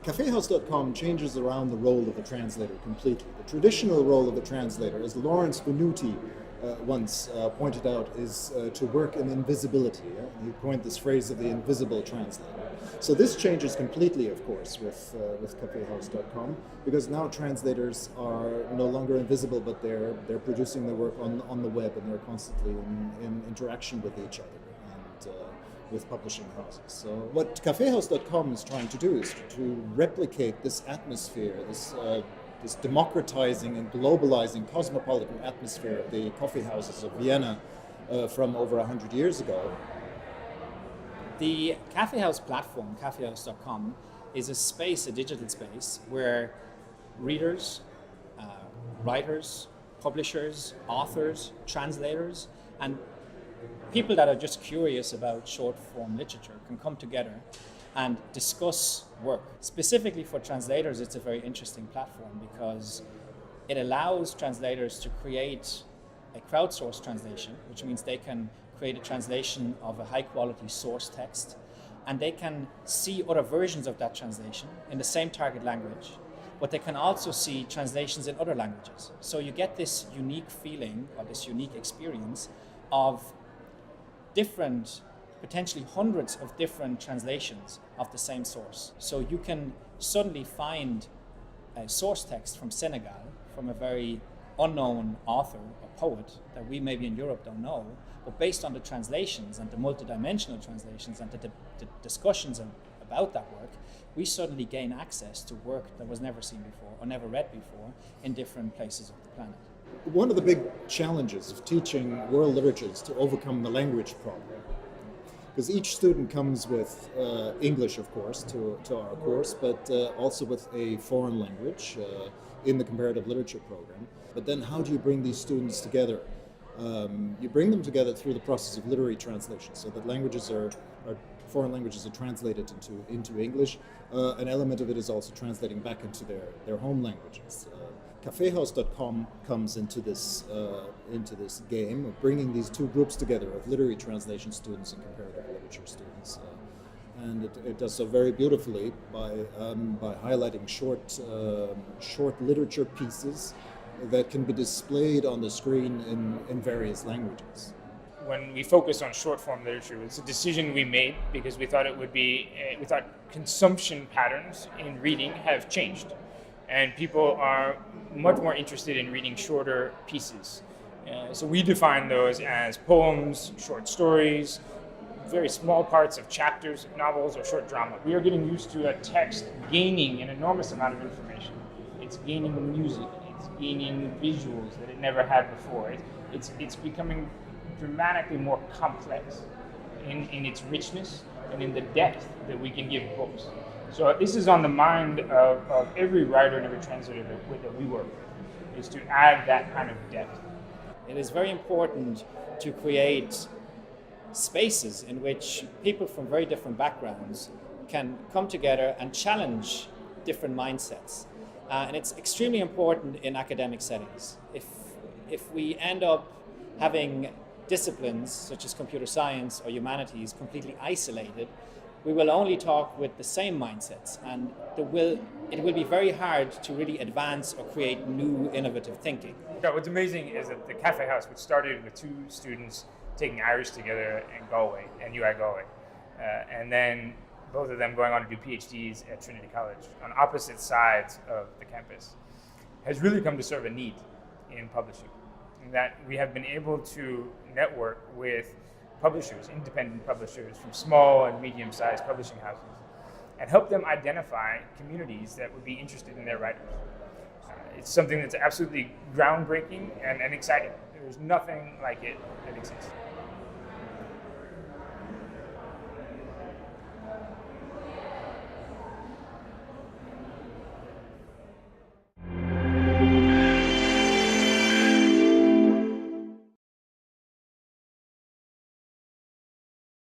KaffeeHouse.com changes around the role of a translator completely. The traditional role of a translator, as Lawrence Venuti once pointed out, is to work in invisibility. He coined this phrase of the invisible translator. So this changes completely, of course, with KaffeeHouse.com, because now translators are no longer invisible, but they're producing their work on the web, and they're constantly in interaction with each other and with publishing houses. So what KaffeeHouse.com is trying to do is to replicate this atmosphere, this democratizing and globalizing cosmopolitan atmosphere of the coffee houses of Vienna from over 100 years ago. The KaffeeHouse platform, KaffeeHouse.com, is a space, a digital space, where readers, writers, publishers, authors, translators, and people that are just curious about short-form literature can come together and discuss work. Specifically for translators, it's a very interesting platform because it allows translators to create a crowdsourced translation, which means they can create a translation of a high-quality source text, and they can see other versions of that translation in the same target language, but they can also see translations in other languages. So you get this unique feeling or this unique experience of different, potentially hundreds of different translations of the same source. So you can suddenly find a source text from Senegal, from a very unknown author or poet that we maybe in Europe don't know, but based on the translations and the multidimensional translations and the discussions about that work, we suddenly gain access to work that was never seen before or never read before in different places of the planet. One of the big challenges of teaching world literature is to overcome the language problem. Because each student comes with English, of course, to our course, but also with a foreign language in the comparative literature program. But then how do you bring these students together? You bring them together through the process of literary translation, so that foreign languages are translated into English. An element of it is also translating back into their home languages. KaffeeHouse.com comes into this game of bringing these two groups together of literary translation students and comparative literature students, and it does so very beautifully by highlighting short literature pieces that can be displayed on the screen in various languages. When we focus on short-form literature, it's a decision we made because we thought we thought consumption patterns in reading have changed, and people are much more interested in reading shorter pieces. So we define those as poems, short stories, very small parts of chapters of novels or short drama. We are getting used to a text gaining an enormous amount of information. It's gaining music, it's gaining visuals that it never had before. It's becoming dramatically more complex in its richness and in the depth that we can give books. So this is on the mind of every writer and every translator that we work with, is to add that kind of depth. It is very important to create spaces in which people from very different backgrounds can come together and challenge different mindsets. And it's extremely important in academic settings. If we end up having disciplines such as computer science or humanities completely isolated, we will only talk with the same mindsets, and it will be very hard to really advance or create new innovative thinking. What's amazing is that the Cafe House, which started with two students taking Irish together in Galway, and UI Galway, and then both of them going on to do PhDs at Trinity College on opposite sides of the campus, has really come to serve a need in publishing. In that we have been able to network with publishers, independent publishers from small and medium-sized publishing houses, and help them identify communities that would be interested in their writers. It's something that's absolutely groundbreaking and exciting. There's nothing like it that exists.